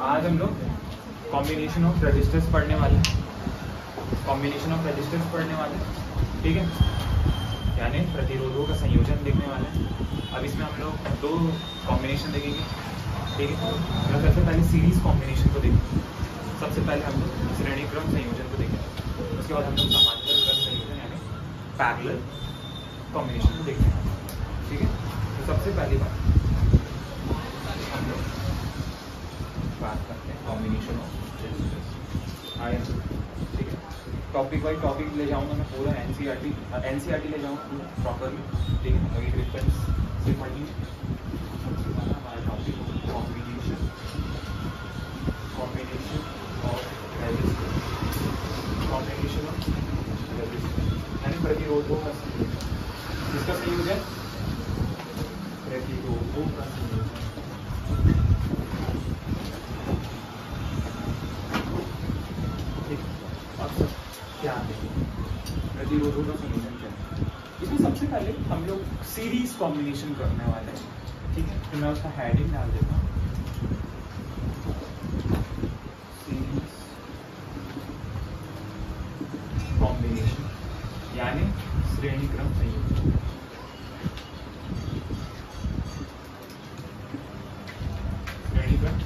आज हम लोग कॉम्बिनेशन ऑफ रजिस्टर्स पढ़ने वाले हैं, ठीक है, यानी प्रतिरोधों का संयोजन देखने वाले हैं। अब इसमें हम लोग दो कॉम्बिनेशन देखेंगे, ठीक है। हम लोग सबसे पहले सीरीज कॉम्बिनेशन को देखेंगे, सबसे पहले हम लोग श्रेणी क्रम संयोजन को देखेंगे, उसके बाद हम लोग समांतर क्रम संयोजन यानी पैरेलल कॉम्बिनेशन को देखेंगे, ठीक है। तो सबसे पहली बात हम लोग बात करते हैं कॉम्बिनेशन ऑफ रजिस्टर्स, ठीक है। टॉपिक बाई टॉपिक ले जाऊंगा मैं, पूरा एनसीईआरटी ले जाऊंगा पूरा प्रॉपरली, ठीक है। वही रेफरेंस से पढ़ेंगे। हमारा टॉपिक कॉम्बिनेशन ऑफ रजिस्टर यानी प्रतिरोधों का संयोजन। किसका संयोजन? प्रतिरोधों का संयोजन। क्या है प्रतिरोधों का संयोजन? क्या है इसमें? सबसे पहले हम लोग सीरीज कॉम्बिनेशन करने वाले हैं, ठीक है। तो मैं उसका हेडिंग डाल देता हूँ, सीरीज कॉम्बिनेशन यानी श्रेणी क्रम संयोजन। श्रेणी क्रम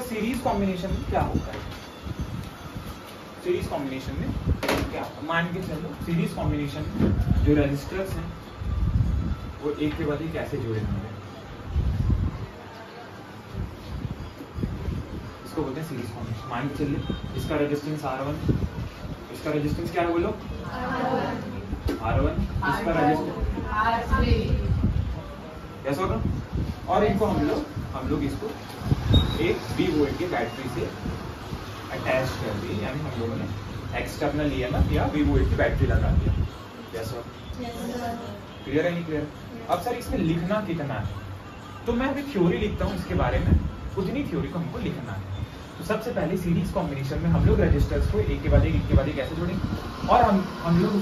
सीरीज कॉम्बिनेशन में क्या होता है? सीरीज कॉम्बिनेशन में क्या, मान के चलो सीरीज कॉम्बिनेशन में जो रजिस्टर्स हैं वो एक के बाद एक कैसे जुड़े होंगे, इसको बोलते हैं सीरीज कॉम्बिनेशन। मान के चलिए इसका रेजिस्टेंस R1, इसका रेजिस्टेंस क्या है बोलो? R1, इसका रेजिस्टेंस R3, यस होगा। और इनको हम लोग इसको एक 20 वोल्ट की बैटरी से अटैच कर दी, यानी हम लोगों ने एक्सटर्नल EMF या 20 वोल्ट की बैटरी लगा दिया, यस सर। क्लियर है नहीं क्लियर? अब सर इसमें लिखना कितना है? तो मैं अभी थ्योरी लिखता हूँ इसके बारे में, उतनी थ्योरी को हमको लिखना है। तो सबसे पहले सीरीज कॉम्बिनेशन में हम लोग रजिस्टर्स को एक के बाद एक कैसे जोड़ेंगे, और हम लोग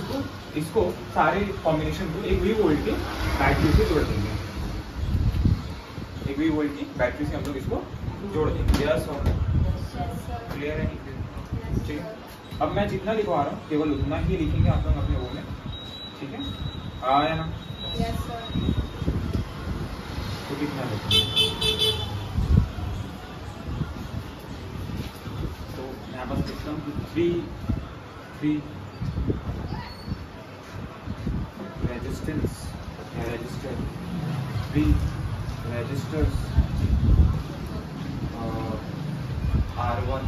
इसको सारे कॉम्बिनेशन को एक 20 वोल्ट की बैटरी से जोड़ देंगे, एक 20 वोल्ट की बैटरी से हम लोग इसको जोड़ देंगे, यस और क्लियर है? ठीक है। अब मैं जितना लिखवा रहा हूँ केवल उतना ही लिखेंगे आप लोग अपने वो में, ठीक है। आया ना? Yes sir. तो कितना लिखेंगे? तो यहाँ पर लिखता हूँ 3 resistance resistor 3 resistors R1,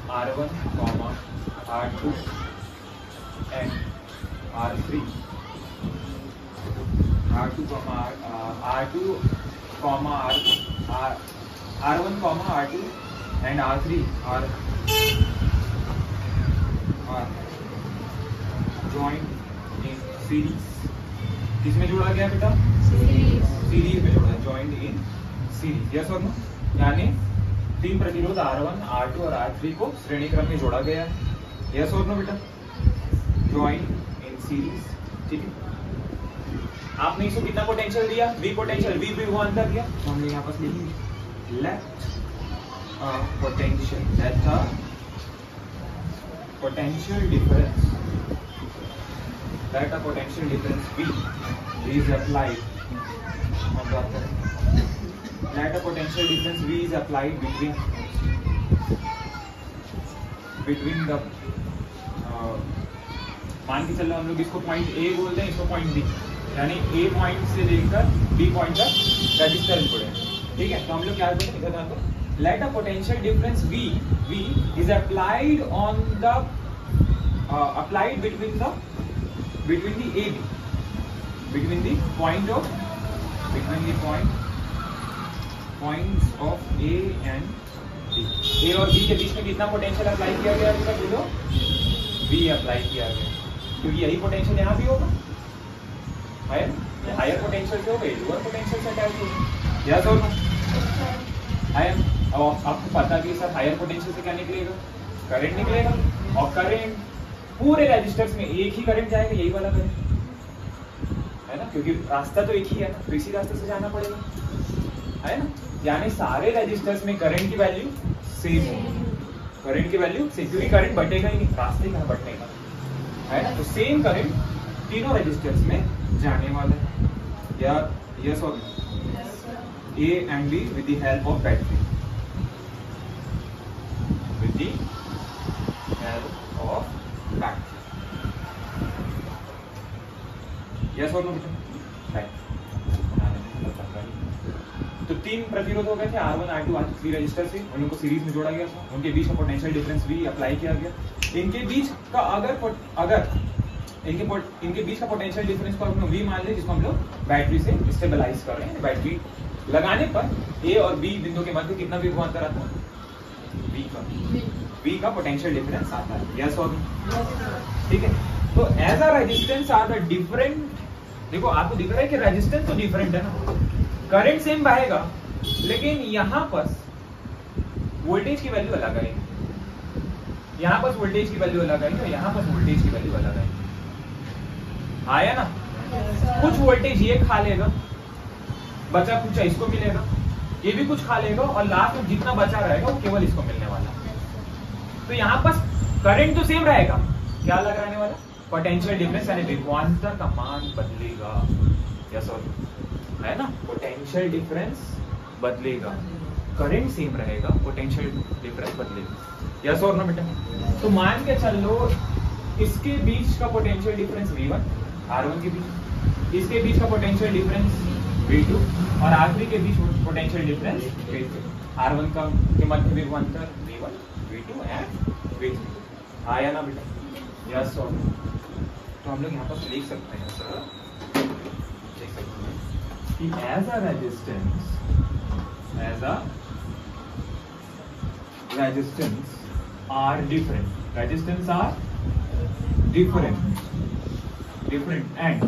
R2 and R3, R1, R2 and R3 are joined in series। किसमें जोड़ा गया बेटा? सीरीज में जोड़ा है, joined in series, यस और नो। यानी 3 प्रतिरोध R1, R2 और R3 को श्रेणी क्रम में जोड़ा गया है, यस और नो बेटा? ज्वाइन इन सीरीज, ठीक है। आपने इसको कितना पोटेंशियल दिया? V पोटेंशियल, V भी वो अंदर दिया, तो हमने यहाँ पर लिखेंगे let potential, that potential difference V is applied on the let a potential difference V is applied between the मान के चलो हम लोग इसको पॉइंट A बोलते हैं, इसको पॉइंट B, यानी A पॉइंट से लेकर B पॉइंट तक रजिस्टर जुड़े हैं, ठीक है। तो हम लोग क्या बोलते हैं, इधर देखो, let a potential difference V is applied on the applied between the AB, between the points of A and B। A और B के बीच में कितना पोटेंशियल अप्लाई किया गया है बोलो? V अप्लाई किया गया, क्योंकि यही पोटेंशियल यहाँ भी होगा, हायर पोटेंशियल से हो गई, लोअर पोटेंशियल से अटैच होगी, यस और नो? अब आपको पता कि सर हायर पोटेंशियल से क्या निकलेगा? करंट निकलेगा, और करंट पूरे रजिस्टर्स में एक ही करंट जाएगा, यही वाला करंट, है ना, क्योंकि रास्ता तो एक ही है ना, तो इसी रास्ते से जाना पड़ेगा, है ना। यानी सारे रजिस्टर्स में करंट की वैल्यू सेम होगी, करंट की वैल्यू सेम, क्योंकि करंट बटेगा ही नहीं, रास्ते कहाँ बटने का, है ना। तो सेम करंट तीनों रजिस्टर्स में जाने वाला है, या यस और A and B with the help of battery, with the help of battery, yes or no बेटा, राइट। तो तीन प्रतिरोध हो गए थे, R1 R2 R3 रजिस्टर से, उनको सीरीज में जोड़ा गया था, उनके बीच का पोटेंशियल डिफरेंस भी अप्लाई किया गया। इनके बीच का अगर इनके बीच का पोटेंशियल डिफरेंस को हम लोग V मान लें, जिसको हम लोग बैटरी से स्टेबलाइज कर रहे हैं। बैटरी लगाने पर A और B बिंदु के मध्य कितना विभवांतर आता है, V का पोटेंशियल डिफरेंस आता है, यस और नो, ठीक है। तो as a resistance are the different, देखो आपको दिख रहा है कि रेजिस्टेंस तो डिफरेंट है ना, करंट सेम बहेगा, लेकिन यहाँ पर वोल्टेज की वैल्यू अलग आएगी, यहाँ पर वोल्टेज की वैल्यू अलग आएगी और यहाँ पर वोल्टेज की वैल्यू अलग आएगी, आया ना। कुछ वोल्टेज ये खा लेगा, बचा कुछ इसको मिलेगा, ये भी कुछ खा लेगा, और लास्ट में जितना बचा रहेगा वो केवल इसको मिलने वाला है। तो यहाँ पर करंट तो सेम रहेगा, क्या अलग रहने वाला, पोटेंशियल डिफरेंस, यानी विभवांतर का मान बदलेगा, यस और नो, है ना। पोटेंशियल डिफरेंस बदलेगा, करंट सेम रहेगा, पोटेंशियल डिफरेंस बदलेगा, यस और नो बेटा। तो मान के चल लो इसके बीच का पोटेंशियल डिफरेंस V1, R1 के बीच, इसके बीच का पोटेंशियल डिफरेंस V2 और R3 के बीच पोटेंशियल डिफरेंस V3, R1 का के मध्य विभवांतर V1, V2 एंड V3, आया ना बेटा, यस और नो। तो हम लोग यहाँ पर लिख सकते हैं सर, लिख सकते हैं कि as a resistance are different, resistance are different and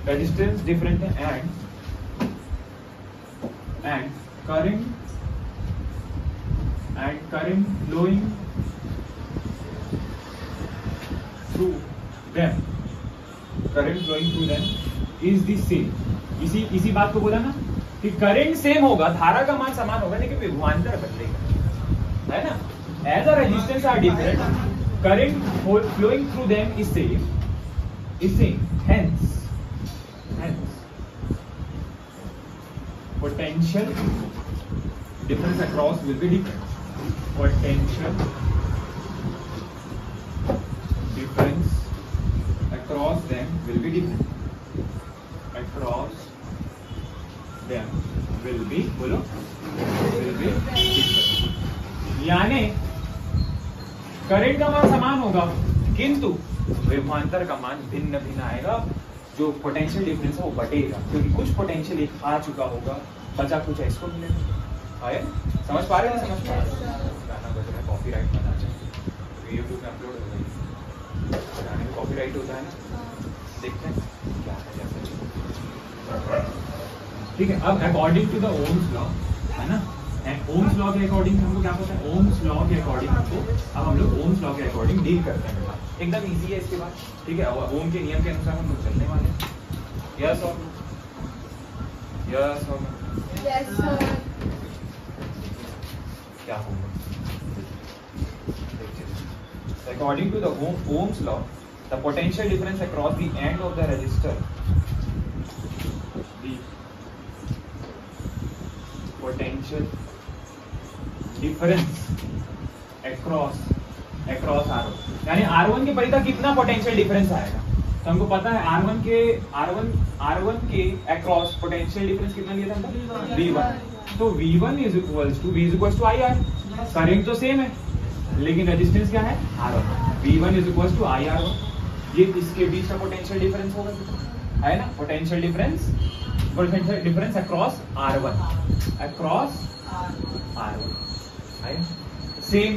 resistance different and current flowing through them is the same। इसी बात को बोला ना कि करंट सेम होगा, धारा का मान समान होगा, लेकिन विभवांतर बदलेगा, है ना। As a resistance are different, current flowing through them is same, hence potential difference across will be different, potential difference across them will be different, across them will be, बोलो, will be different, यानी current का मान समान होगा, किंतु विभवांतर का मान भिन्न भिन्न आएगा, जो पोटेंशियल डिफरेंस है वो बढ़ेगा, क्योंकि कुछ पोटेंशियल एक आ चुका होगा, बचा कुछ है, इसको मिलेगा, आया, समझ पा रहे हैं, समझ पा रहे हैं। गाना बज रहा है, कॉपीराइट बना चाहिए, यूट्यूब में अपलोड हो गई, गाने में कॉपीराइट होता है ना, देखते हैं क्या है कैसे, ठीक है। अब according to the Ohm's law, है ना, ओम्स लॉ के अकॉर्डिंग हमको क्या पता है, ओम्स लॉ के अकॉर्डिंग हमको, अब हम लोग ओम्स लॉ के अकॉर्डिंग डील करते हैं बेटा, एकदम इजी है इसके बाद, ठीक है। ओम के नियम के अनुसार हम लोग चलने वाले हैं, यस और यस और यस सर, क्या होगा, according to the Ohm's law the potential difference across the end of the resistor, the potential difference across R1, यानी R1 के परिधि कितना पोटेंशियल डिफरेंस आएगा, तो हमको पता है R1 के अक्रॉस पोटेंशियल डिफरेंस कितना लिया था हमने, V1, तो V1 is equals to IR, current तो सेम है, लेकिन रेजिस्टेंस क्या है, R1, V1 is equals to IR1, ये इसके बीच का पोटेंशियल डिफरेंस होगा, है ना, potential difference across R1, same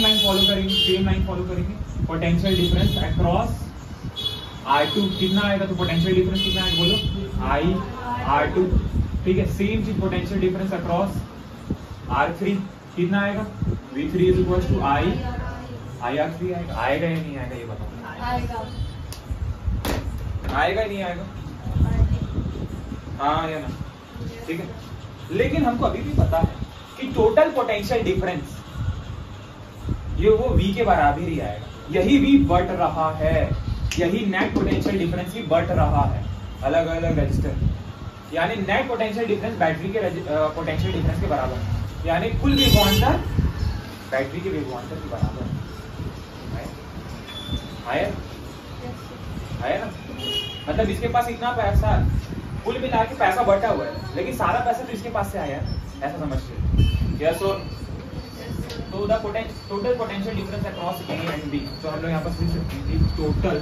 line follow करेंगे, पोटेंशियल डिफरेंस अक्रॉस R2 कितना आएगा, तो पोटेंशियल डिफरेंस कितना आएगा, बोलो R2, ठीक है। सेम चीज पोटेंशियल डिफरेंस अक्रॉस R3 कितना आएगा, V3 is equal to IR3 आएगा या नहीं आएगा, ये बताओ, आएगा, आएगा नहीं आएगा? हाँ या ना? ठीक है, लेकिन हमको अभी भी पता है कि टोटल पोटेंशियल डिफरेंस ये वो V के बराबर ही आएगा, यही V बढ़ रहा है, यही नेट पोटेंशियल डिफरेंस ही बढ़ रहा है अलग अलग रजिस्टर, यानी नेट पोटेंशियल डिफरेंस बैटरी के पोटेंशियल डिफरेंस के बराबर है, यानी कुल विभवांतर बैटरी के विभवांतर के बराबर है ना? मतलब इसके पास इतना पैसा, कुल मिला के पैसा बढ़ा हुआ है, लेकिन सारा पैसा तो इसके पास से आया है, ऐसा समझते हैं। यस और तो the total potential difference across A and B, तो हम लोग यहाँ पर लिख सकते हैं total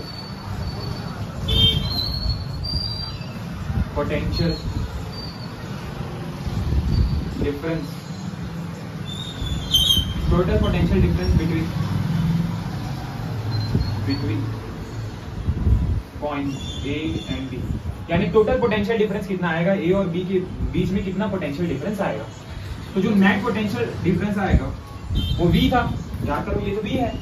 potential difference between point A and B, यानी टोटल पोटेंशियल डिफरेंस कितना आएगा A और B के बीच में, कितना पोटेंशियल डिफरेंस आएगा। तो जो नेट पोटेंशियल डिफरेंस आएगा वो V था, यहाँ पर ये तो V है,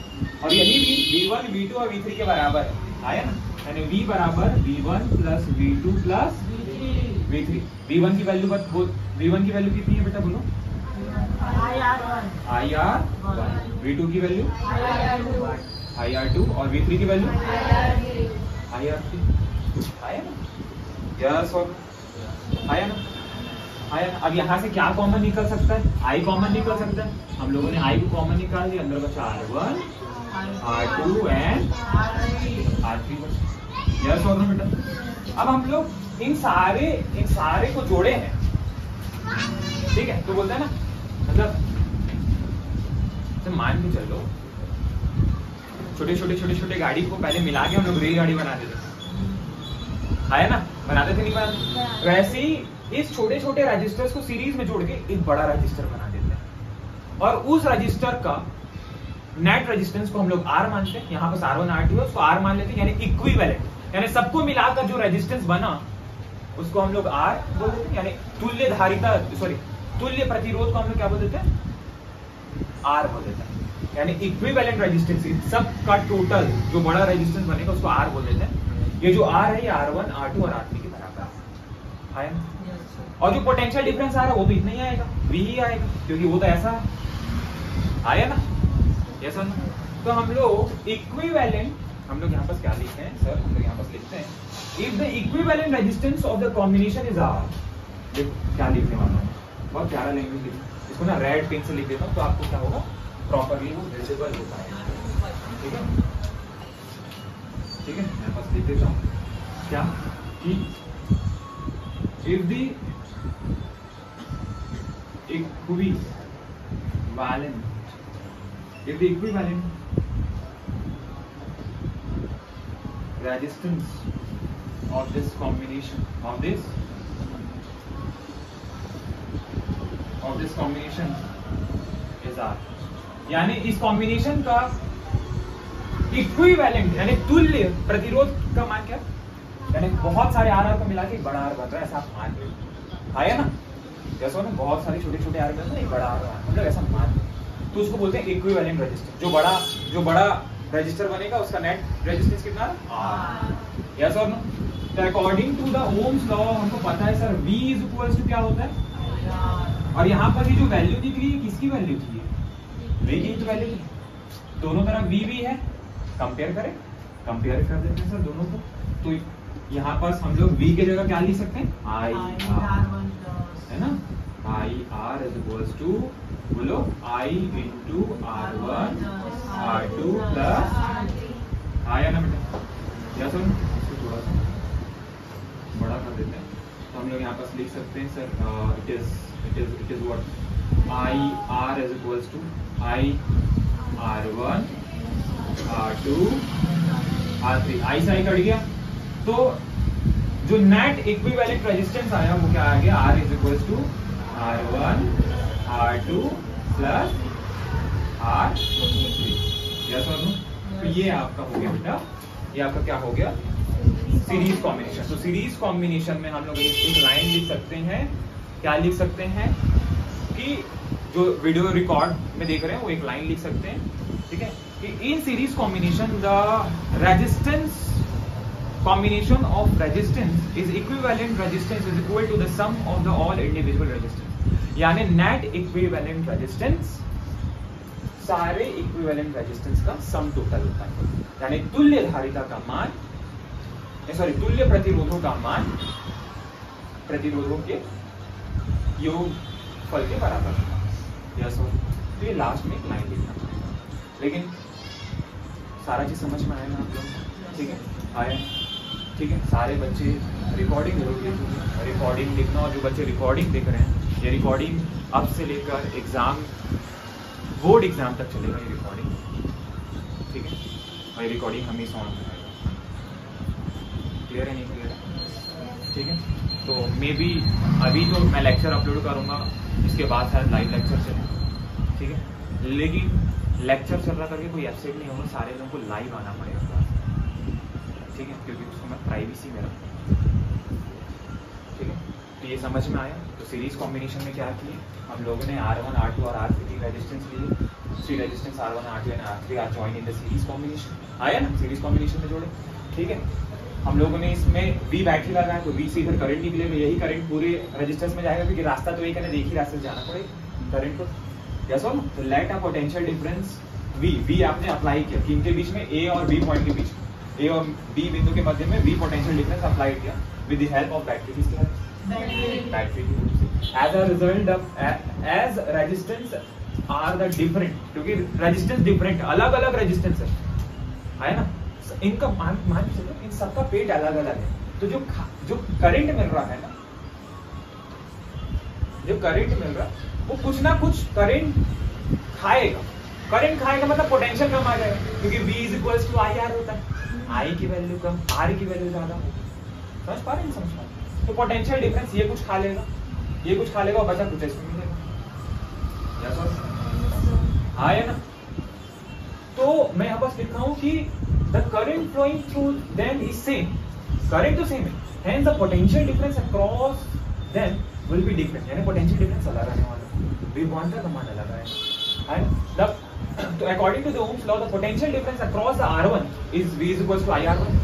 और यही V V1 V2 और V3 के बराबर है, आया ना? यानी V बराबर V1 plus V2 plus V3। V1 की वैल्यू कितनी है बेटा बोलो? IR1। V2 की वैल्यू IR2 और V3 की वैल्यू IR3। आया ना? यस और आया ना? अब यहाँ से क्या कॉमन निकल सकता है? I कॉमन निकल सकता है। हम लोगों ने I को कॉमन निकाल दिया, अंदर बचा R1 R2 एंड R3 बचा। यस और ना बेटा? अब हम लोग इन सारे को जोड़े हैं, ठीक है? तो बोलते हैं ना, मतलब मान के चलो छोटे गाड़ी को पहले मिला के हम लोग रेलगाड़ी बना देते, है ना? बनाते थे नहीं बनाते? वैसे ही इस छोटे रजिस्टर्स को सीरीज में जोड़ के एक बड़ा रजिस्टर बना देते हैं, और उस रजिस्टर का नेट रेजिस्टेंस को हम लोग R मानते हैं। यहाँ पर R1 R2 है, उसको R मान लेते हैं, यानी इक्विवेलेंट, यानी सबको मिलाकर जो रेजिस्टेंस बना उसको हम लोग R बोल देते हैं, यानी तुल्य प्रतिरोध को हम लोग क्या बोल देते हैं? R बोल देते हैं, यानी इक्विवेलेंट रेजिस्टेंस, सब का टोटल जो बड़ा रेजिस्टेंस बनेगा उसको R बोल देते हैं। ये जो R है ये R1 R2 और R3 के बराबर है ना? और जो पोटेंशियल डिफरेंस आ रहा है वो तो इतना ही आएगा, V ही आएगा, क्योंकि वो तो ऐसा आया ना? यस ना? तो हम लोग इक्विवेलेंट, हम लोग यहाँ पर क्या लिखते हैं सर? हम लोग यहाँ पर लिखते हैं if the equivalent resistance of the combination is R। देखो क्या लिखने वाला हूँ, बहुत प्यारा लैंग्वेज लिखना, इसको ना रेड पेन से लिख देता हूँ तो आपको क्या होगा, प्रॉपरली वो विजिबल हो पाएगा। ठीक है, ठीक है, मैं बस लिख देता हूँ क्या कि if the equivalent resistance of this combination is R, यानी इस कॉम्बिनेशन का इक्विवेलेंट यानी तुल्य प्रतिरोध का मान क्या, यानी बहुत सारे आर को मिला के एक बड़ा आर बन रहा है, ऐसा आप मान लो, आया ना? जैसा ना बहुत सारे छोटे आर बनते हैं, एक बड़ा आर मतलब ऐसा मान, तो उसको बोलते हैं इक्विवेलेंट रेजिस्टेंस। जो बड़ा रेजिस्टर बनेगा उसका नेट रेजिस्टेंस कितना है? R। यस और नो? तो according to the Ohm's law हमको पता है sir V is equals to क्या होता है, और यहाँ पर ये जो वैल्यू दिख रही है किसकी वैल्यू थी? V की तो वैल्यू थी, दोनों तरफ V है, कंपेयर कर देते हैं सर दोनों को। तो यहाँ पर हम लोग V की जगह क्या लिख सकते हैं? I R, है ना? I R is equals to बोलो I into R1 R2 plus आया ना बेटा? या सर इसको थोड़ा सा बड़ा कर देते हैं, तो हम लोग यहाँ पर लिख सकते हैं sir it is what I R is equals to I R1 R2 R3, I से I कट गया, तो जो नेट इक्विवेलेंट रेजिस्टेंस आया वो क्या आ गया? R is equals to R1 R2 plus R3। Yes और नो? तो ये आपका हो गया बेटा, ये आपका क्या हो गया? Series combination. तो सीरीज कॉम्बिनेशन में हम लोग एक लाइन लिख सकते हैं, क्या लिख सकते हैं कि जो वीडियो रिकॉर्ड में देख रहे हैं वो एक लाइन लिख सकते हैं, ठीक है, कि in series combination the resistance combination of resistance is equivalent resistance is equal to the sum of the all individual resistance। यानी नेट इक्विवेलेंट रेजिस्टेंस सारे इक्विवेलेंट रेजिस्टेंस का सम टोटल होता है, यानी तुल्य धारिता का मान, सॉरी तुल्य प्रतिरोधों का मान प्रतिरोधों के योगफल के बराबर होगा। यस और तो ये लास्ट में एक लाइन लिखना पड़ेगा, लेकिन सारा चीज समझ में आया ना आप लोग? ठीक है, आया? ठीक है, सारे बच्चे रिकॉर्डिंग जरूर लिखेंगे, रिकॉर्डिंग लिखना, और जो बच्चे रिकॉर्डिंग देख रहे हैं ये रिकॉर्डिंग अब से लेकर एग्जाम बोर्ड एग्जाम तक चलेगा ये रिकॉर्डिंग। ठीक है, और ये रिकॉर्डिंग हमेशा ऑन रहेगा। क्लियर है नहीं क्लियर है? ठीक है, तो मे बी अभी तो मैं लेक्चर अपलोड करूंगा, इसके बाद शायद लाइव लेक्चर चले। ठीक है, लेकिन लेक्चर चल रहा करके कोई एब्सेंट नहीं होगा, सारे लोगों को लाइव आना पड़ेगा क्लास। ठीक है, क्योंकि उसको मैं प्राइवेसी में रखूँ। ठीक है, तो ये समझ में आया। तो सीरीज कॉम्बिनेशन में क्या किए हम लोगों ने, R1 R2 और R3 की रेजिस्टेंस लिए, 3 resistance R1 R2 and R3 are join in the series combination. आया ना, सीरीज कॉम्बिनेशन में जोड़े। ठीक है, हम लोगों ने इसमें V बैटरी लगाया, तो V से इधर करंट निकलेगा, यही करंट पूरे रेजिस्टेंस में जाएगा, क्योंकि रास्ता तो एक है ना, एक ही रास्ते से जाना पड़ेगा करंट को। यस और तो let a potential difference V आपने अप्लाई किया, किनके बीच में, A और B पॉइंट के बीच, A और B बिंदु के मध्य में V पोटेंशियल डिफरेंस अप्लाई किया with the help of battery. किसके हेल्प? बैटरी की हेल्प से। As a result of as resistance are the different, क्योंकि रेजिस्टेंस डिफरेंट, अलग अलग रेजिस्टेंस है ना, इनका मान चलो इन सबका पेट अलग अलग है, तो जो करंट मिल रहा है ना, जो करंट मिल रहा वो कुछ ना कुछ करंट खाएगा। करंट खाएगा मतलब पोटेंशियल कम आ जाएगा, क्योंकि V is equals to IR होता है, I की वैल्यू कम, R की वैल्यू ज्यादा। समझ पा रहे हैं? समझ पा रहे? तो पोटेंशियल डिफरेंस ये कुछ खा लेगा, ये कुछ खा लेगा, और बचा कुछ इसमें मिलेगा। हाँ है ना, तो मैं यहाँ बस लिख रहा हूँ कि the current flowing through them is same, current तो सेम है, hence the potential difference across them will be different, यानी पोटेंशियल डिफरेंस अलग आने वाला, विभवांतर का मान अलग आएगा। And so according to the Ohm's law, the potential difference across the R1 is V is equals to IR1.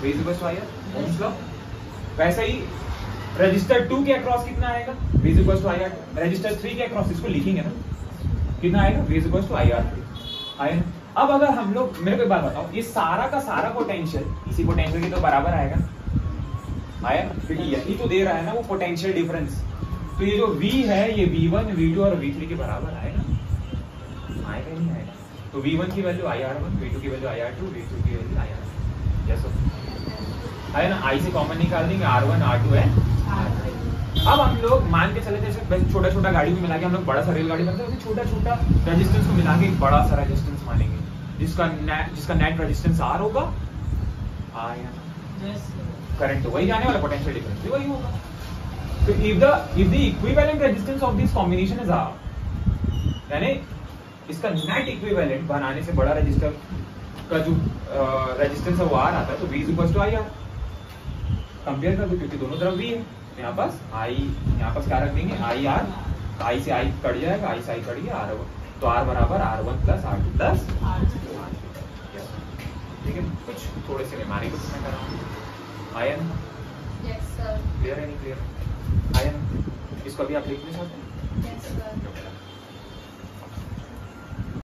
V is equals to IR. Ohm's law. वैसे ही रजिस्टर 2 के अक्रॉस कितना आएगा? V is equals to IR. Register 3 के across इसको लिखेंगे ना, कितना आएगा? V is equals to IR3. आया ना? अब अगर हम लोग, मेरे को एक बात बताओ, ये सारा का सारा पोटेंशियल इसी पोटेंशियल के तो बराबर आएगा, आया ना, क्योंकि यही तो दे रहा है ना वो पोटेंशियल डिफरेंस। तो ये जो V है ये V1, V2 और V3 के बराबर आएगा, आएगा नहीं आएगा? तो V1 की वैल्यू IR1, V2 की वैल्यू IR2, V3 की वैल्यू IR3। यस है ना, I से कॉमन निकाल देंगे, R1 R2 है। अब हम लोग मान के चले जैसे छोटा छोटा गाड़ी को मिला के हम लोग बड़ा सा रेलगाड़ी बनता है, छोटा छोटा रेजिस्टेंस को मिला के एक बड़ा सा रेजिस्टेंस मानेंगे, जिसका नेट रेजिस्टेंस R होगा, करंट तो वही जाने वाला, पोटेंशियल डिफरेंस भी वही होगा। तो if the equivalent resistance of this combination is R, यानी इसका नेट इक्विवेलेंट बनाने से बड़ा रजिस्टर का जो रेजिस्टेंस है वो R आता है, तो V is equals to IR। Compare कर दो, क्योंकि दोनों तरफ V है, यहाँ पास I, यहाँ पास क्या रख देंगे IR, I से I कट जाएगा, I से I कट गया, R तो R बराबर R1 plus R2 plus R2। ठीक है, कुछ थोड़े से निमानी को मैं कर रहा हूँ। आया ना? Yes sir. क्लियर है नहीं क्लियर? आया ना? इसको अभी आप लिखना चाहते हैं? Yes sir.